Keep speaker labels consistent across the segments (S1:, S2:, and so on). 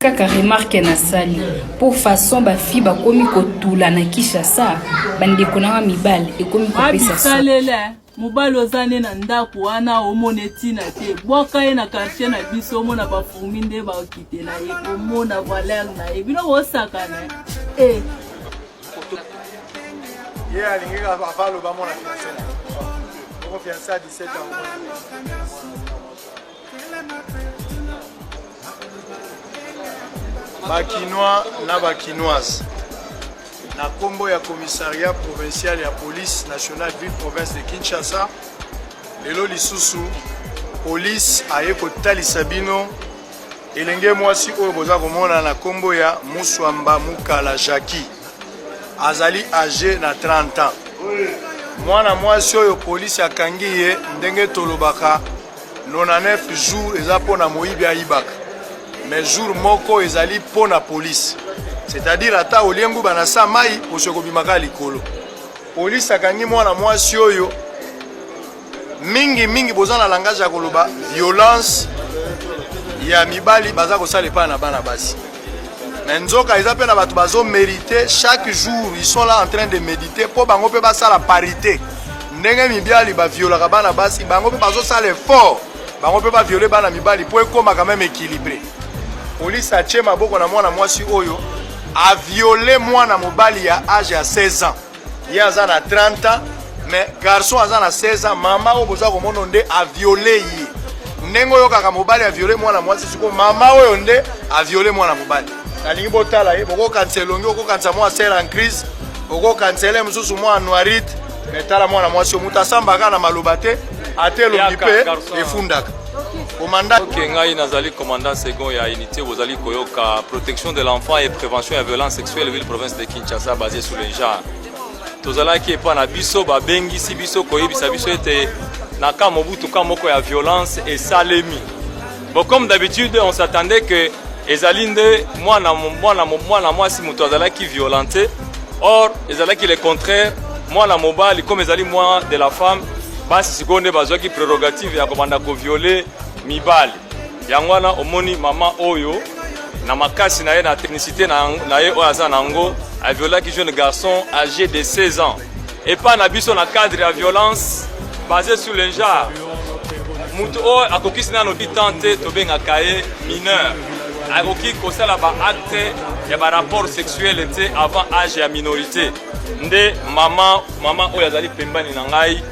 S1: kaka remarque na sali pour façon ba fi ba komi ko tula na Kinshasa bandeko na mibale ekomi ko pesa so
S2: mobali ozane na ndako wana omoneti na te boka ye na quartier na biso omona ba fourmi nde ba okite na ye omona valeur na ye bino osakana
S3: alingi va le bamona fiancé on fiancé à 17 ans bakinois na bakinoise na kombo ya commissariat provincial ya police nationale ville province de Kinshasa lelo lisusu police aye kotalisa bino elenge mwasi oyo boza komona na kombo ya Muswamba Mukala Jackie azali âgé na 30 ans mwana mwasi oyo police akangi ye ndenge tolobaka 99 jours eza pona moyibi ayibaka mais jour moko ezali pona police c'est-à-dire ata oliengu banasa mai osoko bimaka likolo police akangi mwana mwasi oyo mingi boza na langage ya koloba violence ya mibali baza kosala epai na bana basi mais nzoka eza pe na bato bazo mériter chaque jour ils sont là en train de méditer po bango pe basala parité ndenge mibali ba violaka bana basi bango pe bazo sala effort bango pe ba violer bana mibali po ekoma quand même équilibré police a tché maboko na mwana mwasi oyo a violé mwana mobali ya âge ya 16 ans ye aza na 30 ans mais garçon aza na 16 ans mama oyo boza komona nde a violé ye ndenge oyo kaka mobali a violé mwana mwasi siko mama oyo nde a violé mwana mobali nalingi botala ye bokokanisa elongi okokanisa mwa sere en crise okokanisele mosusu mwa noirite mais tala mwana mwasi oyo moto asambaka na maloba te ate elongi mpe efundaka
S4: ngai nazali commandant second ya unité bozali koyoka protection de l'enfant et prévention ya violence sexuelle ville province de Kinshasa basée sur le genre tozalaki epa na biso babengisi biso koyebisa biso ete na ka mobutu ka moko ya violence esalemi bon comme d'habitude on s'attendait que ezali nde mwana mwasi moto azalaki violenté or ezalaki le contraire mwana mobali comme ezali moi de la femme basi sikoyo nde bazwaki prérogative ya kobanda kovioler mibali yango wana omoni mama oyo na makasi na ye na technicité na ye oyo aza nango aviolaki jeune garçon âgé de 16 ans et pas na biso na cadre ya violence basé sur le genre mutu oyo akokisi nano bitan te tobengaka ye mineur akoki kosala baacte ya barapport sexuel te avant âge ya minorité nde mama oyo azali pembani na ngai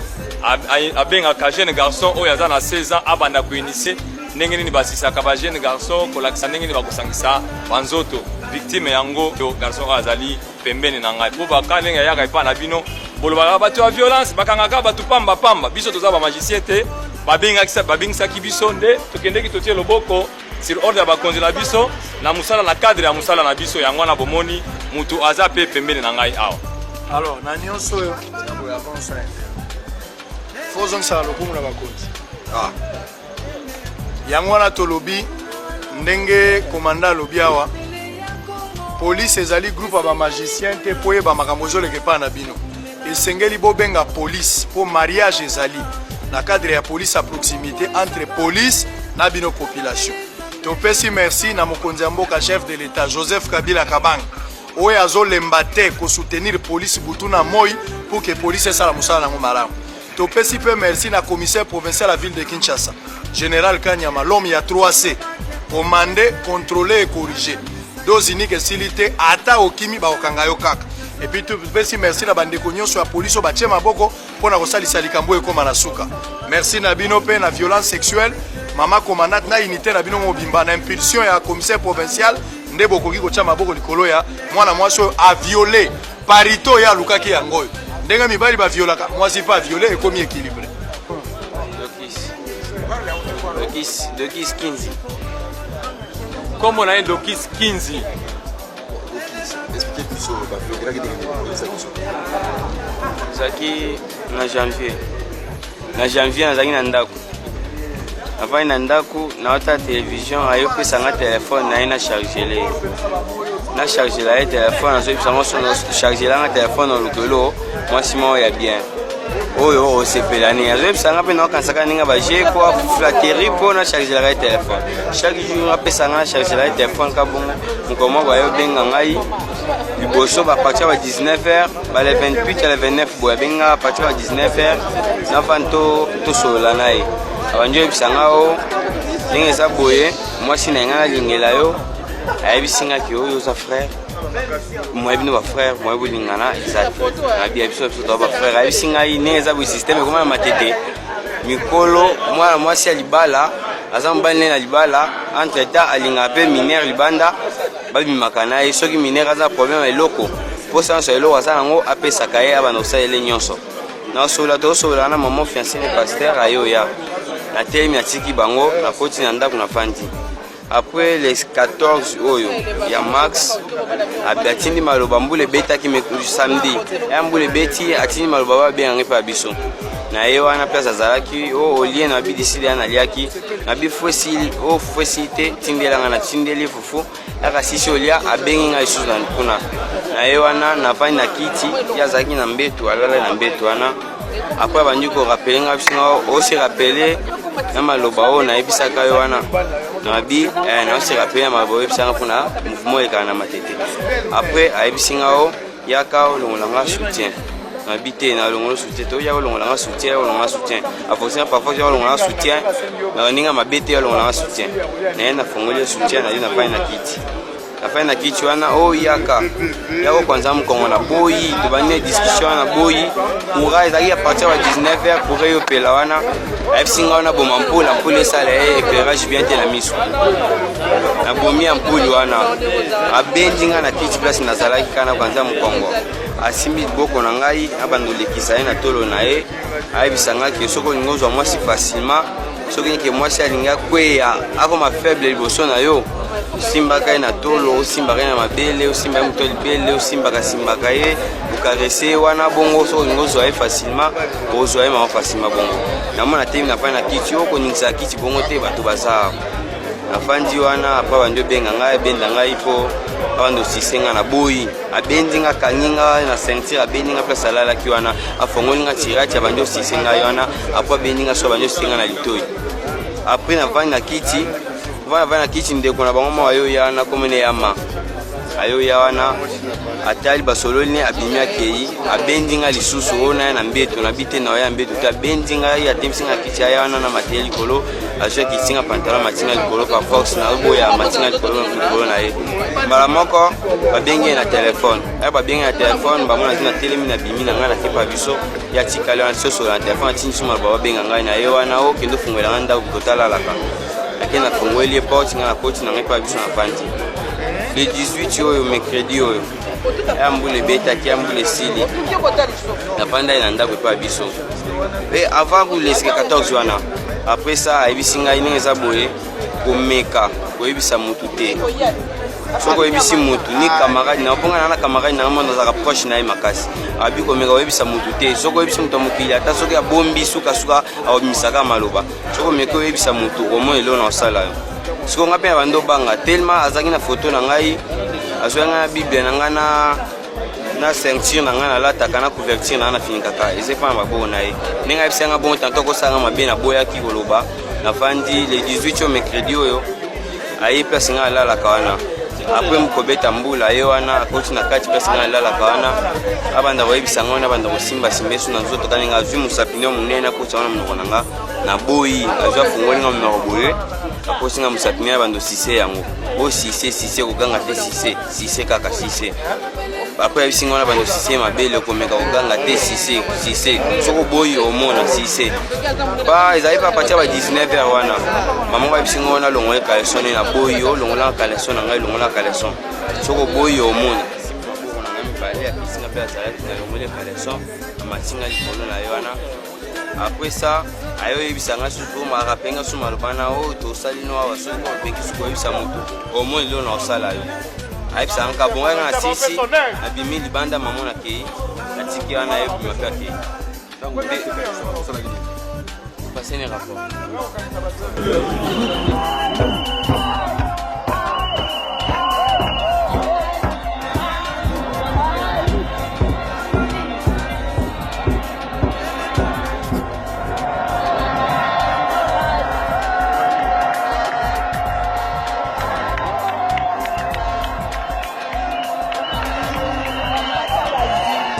S4: abengaka jeune garçon oyo aza na 16 ans abanda koinitie ndenge nini basisaka ba jeune garçon kolakisa ndenge nini bakosangisa banzoto victime yango yo garçon oyo azali pembeni na ngai po baka ndenge ayaka epa na bino bolobaka bato ya violence bakangaka bato pamba biso toza bamagicien te babengisaki biso nde tokendeki totie loboko sur ordre ya bakonzi na biso na musala na cadre ya musala na biso yango wana bomoni mutu aza pe pembeni na ngai awa
S3: alors na nyonso oyo fozongisaka lokumu na bakonzi yango wana tolobi ndenge komanda alobi awa police ezali groupe ya bamagicien te po yeba makambo ezoleka epai na bino esengeli bobenga police po mariage ezali na cadre ya police à proximité entre police na bino population topesi merci na mokonzi ya mboka chef de l'état Joseph Kabila Kabanga oyo azolemba te kosoutenir police butu na moi pour que police esala mosala nango malamu topesi pe merci na commissaire provincial à la ville de Kinshasa général Kanyama l'homme ya 3C commander contrôler et corriger dose unique silité ata okimi ba okanga yo kaka et puis topesi merci na bandeko nyonso ya police batie maboko pona kosalisa likambo ekoma na suka merci na bino pe na violence sexuelle mama commandante na unité na bino mobimba na impulsion ya commissaire provincial nde bokoki kotia maboko likolo ya mwana mwasi oyo a violé parito ya lukaki yango ndenge mibali ba violaka mwasi pa violé ekomi équilibré
S4: Dokis Kinzi comme on a un Dokis Kinzi
S5: Zaki na janvier nazaki na ndako avant na ndako na wata télévision ayo pesa nga téléphone na ina charger la téléphone azo pesa ngo charger la téléphone au lukolo moi simo ya bien oyo osepelani azoyebisanga mpe naokanisaka ndenge baje po aflaterie mpo na chargelaka ye telefone chaque jour apesanga na chargelaka ye telefone ka bongo moko moko ayobenga ngai liboso bapartir ba 19h bale 28 ala 29 boye abenga bapartir ba 19h nafani tosolola na ye abanjo oyebisanga o ndenge eza boye mwasi na yenga nalingela yo ayebisingaki oyo oza frère moi bino ba frère moi bolingana exact na bia biso to ba frère ayebisi ngai ndenge eza boye système ekoma na matete mikolo mwana mwasi ya libala aza mobali nde na libala entre temps alingaka mpe minere libanda babimaka na ye soki minere aza problème ya eloko mposa nyonso eloko aza nango apesaka ye abanda kosalele nyonso naosolola toosolola na mama fiancé ne paster ayoya natelemi natiki bango nakoti na ndako na fandi après les 14 oyo ya max atindi maloba mbula ebetaki samedi ya mbula ebeti atindi maloba babenganga mpe ya biso na ye wana place azalaki o olie na bidisili ya naliaki na bifwesi te tindelanga na tindeli fufu yaka sisi olia abengi ngai lisusu na kuna na ye wana navandi na kiti ye azalaki na mbetu alala na mbetu wana apres bandi korapele ngai bisinga osi rapele na maloba oyo nayebisaka yo wana nabi naosi rapele na maloba oyebisanga mpona mouvement ekala na matete apres ayebisinga o yaka olongolanga soutien nabi te na olongola soutien to ya olongolanga soutien afonctionne parfois ya olongolanga soutien na ndinga mabe te olongolanga soutien na ye nafongoli soutien na ye nafani na kiti afin na kiti wana o yaka yako kwanza mkongo na boyi tobandi discussion wana boyi courant ezalaki à partir ya 19h courant eyopela wana ayebisinga wana boma mpula esala ye éclairage bien te na miso nabomi ya mpuli wana abendi nga na kiti place nazalaki kana kwanza mokongo asimbi liboko na ngai abanda olekisa ye na tolo na ye ayebisangaki soki olingi ozwa mwasi facilement soki nike mwasi alingi akweya akoma faible liboso na yo osimbaka ye na tolo osimbaka ye na mabele osimbaka ye moto libele osimbaka ye okarese ye wana bongo soki olingi ozwa ye facilement ozwa ye mama facilement bongo namona te nafani na kiti okoningisa kiti bongo te bato baza nafandi wana apa bandi obenga ngai abenda ngai mpo abandi osise nga na boyi abendi nga akangi nga na ceinture abendi nga place alalaki wana afongoli nga tirati abandi osise ngai wana apo abendi nga so abandi osise nga na litoi apres navandi na kiti ndeko na bango moko ayoya wana komene yama ayoya wana atali basololi ne abimi akei abendi nga lisusu oyo na ye na mbeto nabi te na oya ya mbeto te abendi nga ye atembisi nga kiti aya wana na mateye likolo azwi kiti nga pantalon matinga likolo pa force na oboya matinga likolo na ye mbala moko babengi ye na telefone aye babengi na telefone bamona ti na telemi na bimi na ngai na kepa biso ya tikali wana sosola na telefone atindi so maloba babenga ngai na ye wana okende ofungwela nga ndako totalalaka ake na fungweli ye porte nga na koti na ngai pa biso na fandi le 18 oyo mercredi oyo ya mbula ebetaki ya mbula esili nafanda ye na ndako epa biso pe avant kulesika 14 wana apres ça ayebisi ngai ndenge eza boye komeka koyebisa motu te soki oyebisi motu ni camarade na mponga na camarade na ngai nazalaka proche na ye makasi abi komeka oyebisa motu te soki oyebisi motu ya mokili ata soki abombi sukasuka aobimisaka maloba soki omeka oyebisa motu omoi elo na osala yo siko nga mpe na bando banga tellement azalaki na foto na ngai azwaki ngai na bible na ngai na ceinture na ngai nalataka na couverture na ngai nafinikaka eza epa na maboko na ye ndenge ayebisanga bongo tanto kosalanga mabe naboyaki koloba nafandi le 18 oyo mercredi oyo aye place ngai alalaka wana apres mokobeta mbula ye wana akoti na kati place ngai alalaka wana abanda koyebisa ngai wana abanda kosimbasimba esu na nzoto kani ngai azwi mosapine monene akoti wana monoko na ngai na boyi azwi afungoli ngai monoko boye akosi nga mosapine ya bando sise yango o sise koganga te sise kaka sise apres ayebisinga wana bando sise mabele okomeka koganga te sise soko boyi omona sise pa ezali pa partir ba 19h wana mamango ayebisinga wana longola kaleson na boyi olongolanga kaleson na ngai longolanga kaleson soko boyi omona na ngai mibale abisinga mpe azalaki na longola kaleson amatinga likolo na ye wana après ça ayo yebisanga suku marapenga su malobana o tosali no awa soki opengi suku oyebisa motu omoi lelo na osala yo ayebisanga kabonga na sisi abimi libanda mamo na kei atiki wana yebima mpe akei pasene rapport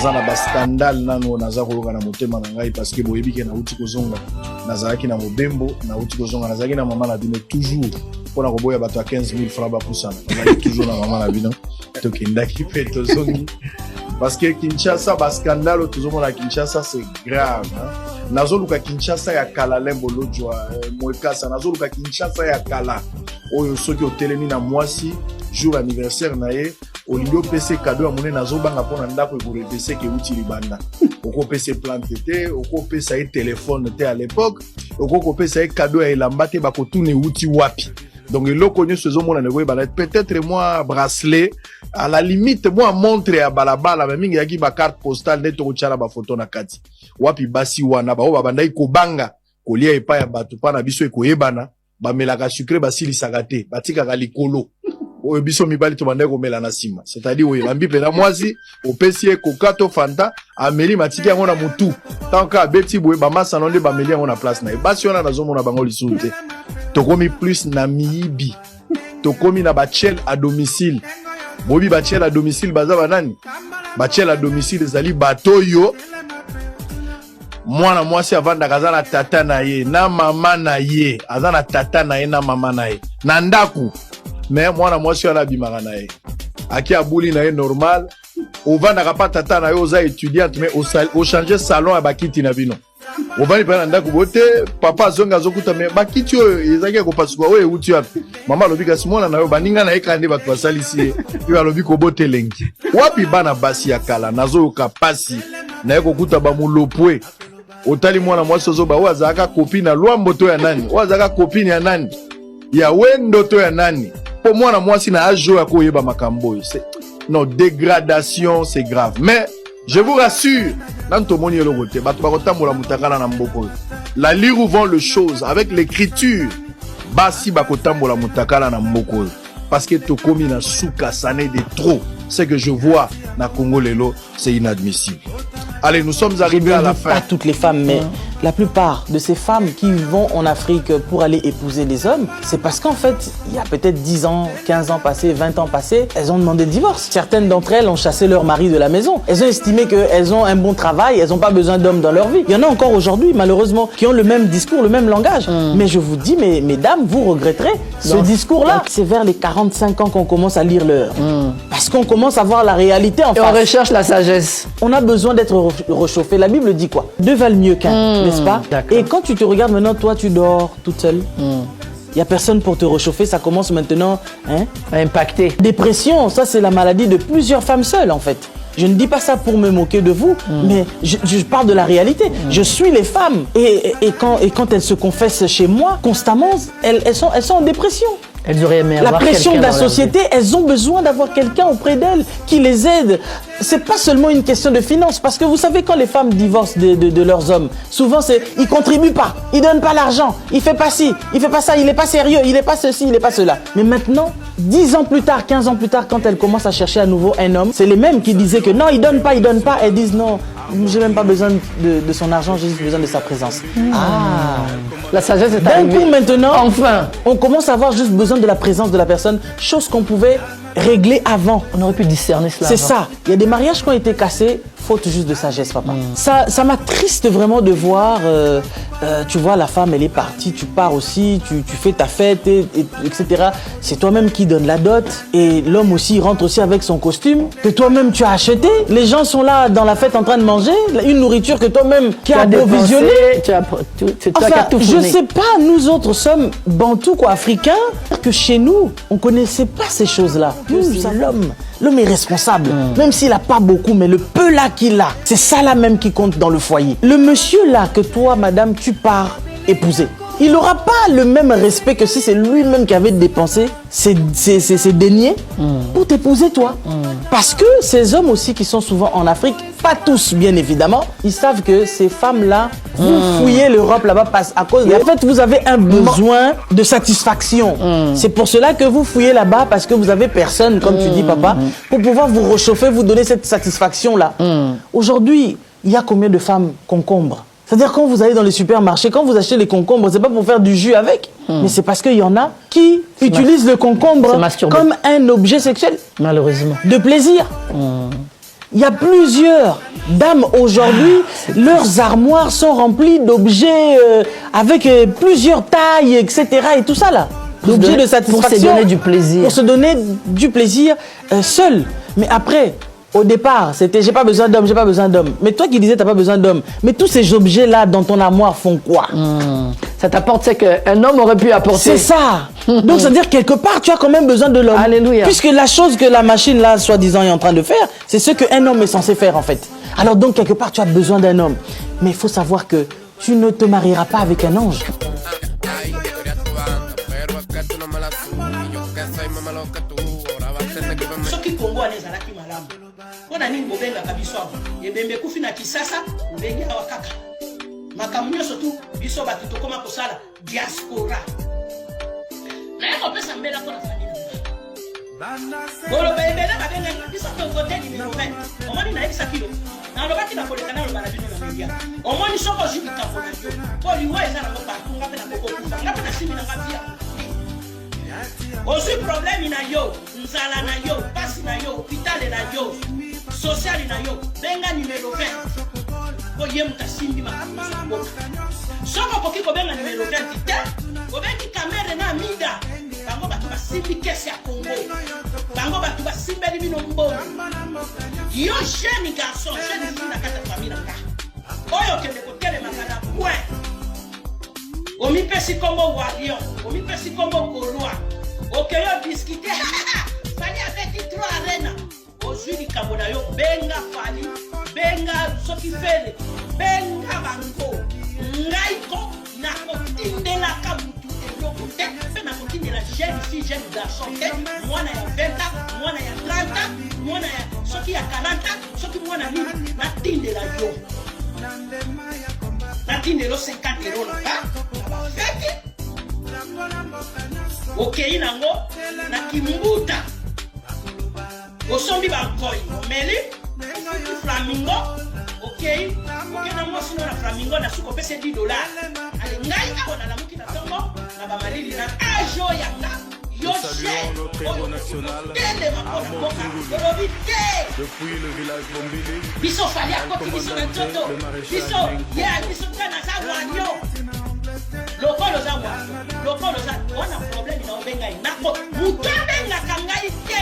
S6: naza na ba scandale nano naza koloka na motema na ngai parce que boyebi ke na uti kozonga nazalaki na mobembo na uti kozonga nazalaki na mama na bino toujours pona koboya bato ya 15 000 francs bapusana nazalaki toujours na mama na bino tokendaki mpe tozongi parce que Kinshasa ba scandale tozomona Kinshasa c'est grave nazoluka Kinshasa ya kala lembo lojwa mwekasa nazoluka Kinshasa ya kala oyo soki otelemi na mwasi jour anniversaire na ye olingi opesa cadeau ya monene nazobanga mpona ndako ekorepese ke uti libanda okopesa plante te okopesa ye telefone te à l'époque okopesa ye cadeau ya elamba te bakotune uti wapi donc eloko nyonso ezomona nekoyebana peut-être moi bracelet à la limite moi montre ya balabala mais mingi yaki ba carte postale nde tokotiala bafoto na kati wapi basi wana bao babandaki kobanga kolia epai ya bato mpa na biso ekoyebana bamelaka sucre basilisaka te batikaka likolo oyo biso mibali tobandaki komela na nsima c'est-à-dire oyo lambi mpena mwasi opesi ye koka to fanta ameli matiki yango na motu tanka abeti boye bamasano nde bameli yango na place na ye basi wana nazomona bango lisusu te tokomi plus na miyibi tokomi na bachel à domicile bobi bachel à domicile baza banani bachel à domicile ezali bato oyo mwana mwasi avandaka aza na tata na ye na mama na ye aza na tata na ye na mama na ye na ndaku mais mwana mwasi wana abimaka na ye aki abuli na ye normal ovandaka pa tata na ye oza étudiante mais ochange salon ya bakiti na bino ovandi mpe na ndako bote papa azonga azokuta me bakiti oyo ezalaki ya kopasuka oyo euti wapi mama alobi kasi mwana na yo baninga na ye kaka nde bato basalisi ye oyo alobi kobota elengi wapi bana basi ya kala nazoyoka pasi na ye kokuta bamulopwe otali mwana mwasi ozoba oyo azalaka kopine ya lwambo to ya nani oyo azalaka kopine ya nani ya wendo to ya nani po mwana mwasi na ajo ya koyeba makambo oyo non dégradation c'est grave mais je vous rassure nantomoni eloko te bato bakotambola mutakala na mboko oyo la lire vont le chose avec l'écriture basi bakotambola mutakala na mboko oyo parce que tokomi na suka sané de trop ce que je vois na Congo lelo c'est inadmissible. Allez, nous sommes arrivés à la fin.
S7: Pas toutes les femmes, mais la plupart de ces femmes qui vont en Afrique pour aller épouser les hommes, c'est parce qu'en fait, il y a peut-être 10 ans, 15 ans passés, 20 ans passés, elles ont demandé le divorce. Certaines d'entre elles ont chassé leur mari de la maison. Elles ont estimé qu'elles ont un bon travail, elles n'ont pas besoin d'hommes dans leur vie. Il y en a encore aujourd'hui, malheureusement, qui ont le même discours, le même langage. Mais je vous dis, mesdames, vous regretterez ce discours-là. C'est vers les 45 ans qu'on commence à lire l'heure. Parce qu'on commence à voir la réalité en face.
S8: On recherche la sagesse.
S7: On a besoin d'être réchauffé. La Bible dit quoi? Deux valent mieux qu'un, n'est-ce pas? Et quand tu te regardes maintenant, toi tu dors toute seule. Il n'y a personne pour te réchauffer, ça commence maintenant
S8: à impacter.
S7: Dépression, ça c'est la maladie de plusieurs femmes seules en fait. Je ne dis pas ça pour me moquer de vous, mais je parle de la réalité. Je suis les femmes et quand elles se confessent chez moi, constamment, elles sont en dépression.
S8: Elles auraient aimé
S7: la pression de la société, elles ont besoin d'avoir quelqu'un auprès d'elles qui les aide. C'est pas seulement une question de finances, parce que vous savez quand les femmes divorcent de leurs hommes, souvent c'est ils contribuent pas, ils donnent pas l'argent, il fait pas ci, il fait pas ça, il est pas sérieux, il est pas ceci, il est pas cela. Mais maintenant, 10 ans plus tard, 15 ans plus tard, quand elles commencent à chercher à nouveau un homme, c'est les mêmes qui disaient que non, il donne pas, elles disent non, j'ai même pas besoin de son argent, j'ai juste besoin de sa présence.
S8: La sagesse est
S7: d'un
S8: arrivée.
S7: coup maintenant,
S8: enfin,
S7: on commence à avoir juste besoin de la présence de la personne, chose qu'on pouvait régler avant.
S8: On aurait pu discerner cela.
S7: C'est ça. Il y a des mariages qui ont été cassés, faute juste de sagesse, papa. Ça m'attriste vraiment de voir, tu vois, la femme, elle est partie, tu pars aussi, tu fais ta fête, etc. C'est toi-même qui donne la dot. Et l'homme aussi, il rentre aussi avec son costume que toi-même tu as acheté. Les gens sont là dans la fête en train de manger, une nourriture que toi-même qui as approvisionnée.
S8: C'est toi qui as tout
S7: je
S8: fourni.
S7: sais pas, nous autres sommes bantous, quoi, africains, que chez nous, on connaissait pas ces choses-là. L'homme est responsable, même s'il n'a pas beaucoup, mais le peu là qu'il a, c'est ça là même qui compte dans le foyer. Le monsieur là que toi, madame, tu pars épouser, il n'aura pas le même respect que si c'est lui-même qui avait dépensé ses deniers pour t'épouser toi. Parce que ces hommes aussi qui sont souvent en Afrique, pas tous bien évidemment, ils savent que ces femmes-là, vous fouillez l'Europe là-bas à cause de... En fait, vous avez un besoin de satisfaction. C'est pour cela que vous fouillez là-bas parce que vous avez personne, comme tu dis papa, pour pouvoir vous réchauffer, vous donner cette satisfaction-là. Aujourd'hui, il y a combien de femmes concombres? C'est-à-dire quand vous allez dans les supermarchés, quand vous achetez les concombres, c'est pas pour faire du jus avec, mais c'est parce qu'il y en a qui utilisent le concombre comme un objet sexuel.
S8: Malheureusement.
S7: De plaisir. Il y a plusieurs dames aujourd'hui, leurs armoires sont remplies d'objets avec plusieurs tailles, etc. et tout ça là. D'objets de satisfaction.
S8: Pour se donner du plaisir.
S7: Pour se donner du plaisir seul. Mais après, au départ, c'était j'ai pas besoin d'homme, j'ai pas besoin d'homme. Mais toi qui disais t'as pas besoin d'homme, mais tous ces objets-là dans ton armoire font quoi?
S8: Ça t'apporte ce qu'un homme aurait pu apporter.
S7: C'est ça. Donc ça veut dire quelque part tu as quand même besoin de l'homme.
S8: Alléluia.
S7: Puisque la chose que la machine là, soi-disant, est en train de faire, c'est ce qu'un homme est censé faire en fait. Alors donc quelque part tu as besoin d'un homme. Mais il faut savoir que tu ne te marieras pas avec un ange.
S9: Soki Congo anezalaki malamu. Pona nini bobenga kabiso awa. Yebembe kufi na Kisasa, mbenge awa kaka. Makambo nyonso tu biso bato tokoma kosala diaspora. Na yako pesa mbela kwa familia. Bolo bebele babenga biso to voter numéro 20. Omoni na ekisa kilo. Na lobaki na koleka na lobala bino na media. Omoni soko jibi kapola yo. Poli wa ezala ko partout ngape na koko kufa. Ngape na simi na ngapia. Aussi problème na yo, nzala na yo, pasi na yo, hôpital na yo, social na yo, benga numéro 20. Ko ye mutasimbi makambo. Soko koki ko benga numéro 20 te, ko bengi kamera na mida. Bango batu basimbi kesi ya Congo. Bango batu basimbeli bino mbongo. Yo jeune garçon, jeune fille na kata famille nga. Oyo kende ko tele makana point. Omi pesi Congo Warrior, omi pesi Congo Goloa. Ok, yo discuter. Fali avec 3 arena. Ozuri kaboda yo benga fali, benga soki fele, benga bango. Ngaiko na kotindela kabutu eloko te, pe na kotindela jeune fille, jeune garçon te, mwana ya 20 ans, mwana ya 30 ans, mwana ya soki ya 40 ans, soki mwana nini na tindela yo. Na tindela 50 € na ba. Feki. Okei nango na kimbuta osombi bankoi omeli flamingo okei na mwasi na flamingo na suko pese $10 ale ngai ako na lamuki na tongo na bamalili na ajo yanga yo tele makona boka olobi te depuis le village Bombili biso fali akoti biso na nzoto biso biso kana sa wanyo lokolo za wanyo lokolo za wana problème na obenga inako mutobenga kangai te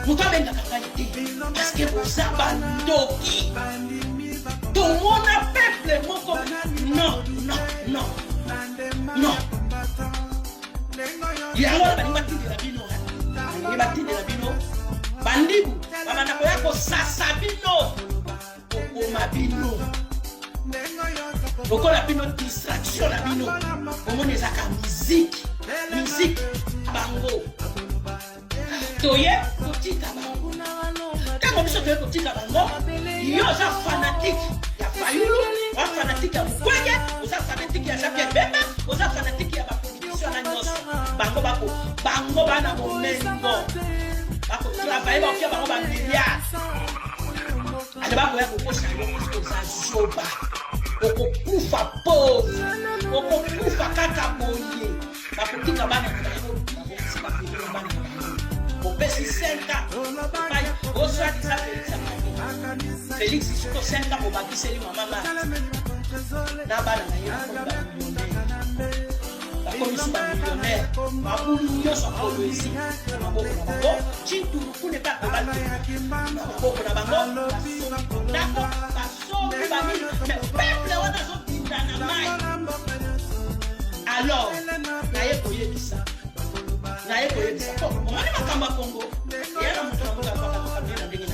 S9: mutobenga kangai te parce que vous abandonné tout le monde a peuple moko non yango bali batindela bino ni batindela bino bandibu bamana ko yako sasa bino okoma bino lokola bino distraction la bino omoni ezaka musique bango toye kotika bango kama biso toye kotika bango yo za fanatique ya Fayulu wa fanatique ya Mukwege oza fanatique ya Jean-Pierre Bemba oza fanatique ya bapoliticien na nyonso bango bana momengo bako travailler bakia bango ba milliards ale bako ya kokosa yo za zoba okokufa pauvre okokufa kaka boye bakotika bana na bango na bosika bana opesi 5 ans pai oswa disa Félix siko 5 ans obakiseli mama na bana na ye bakomi suba millionnaire babulu nyonso akoloesi maboko na bango chinturu kune pa kobali maboko na bango ndako basomi bamili mais peuple wana zotinda na mai alors naye koyebisa po omoni makambo ya Congo yana moto na moto akakakabela ndenge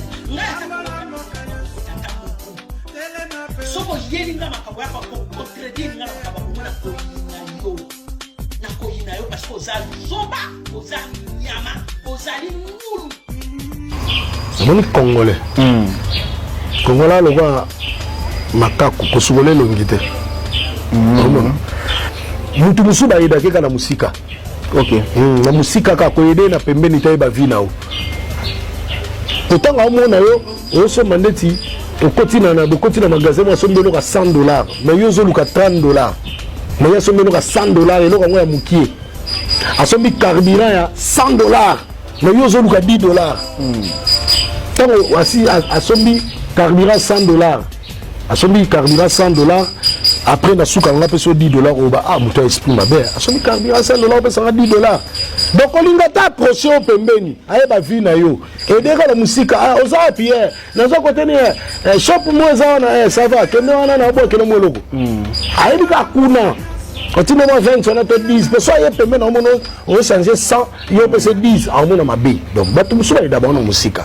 S9: na soko yelinga makambo yako kontredire nga na makambo ya Congo na koyina yo parce que ozali zoba ozali nyama ozali ngulu
S6: omoni congolais congolais aloba makaku kosukola elongi te mutu mosusu bayedaki kaka na musika na musika kaka koyede na pembeni tayeba vi na yo totanga omona yo oyosomba ndeti okoti na magasin mwa asombi eloka $100 mais yo ozoluka $30 mais yo asombi eloka $100 eloko yango ya mokie asombi carburant ya $100 mais yo ozoluka $10
S10: Tant aussi à sombi carburant $100. À sombi carburant $100. Après na souka on a payé $10 au bas. Ah, muto esprit ma belle. À sombi carburant $100 on paye $10. Donc on linga ta approché au pembeni. Aye ba vie na yo. Et dès que la musique ah oza Pierre. Dans un côté ni shop moi ça na ça va. Que nous on a na bo que nous logo. Aye bika kuna. Continue moi 20 on a peut 10. Mais soit y pembeni on changer 100, yo pèse 10. Ah on a ma bé. Donc ba tout ça d'abord na musique.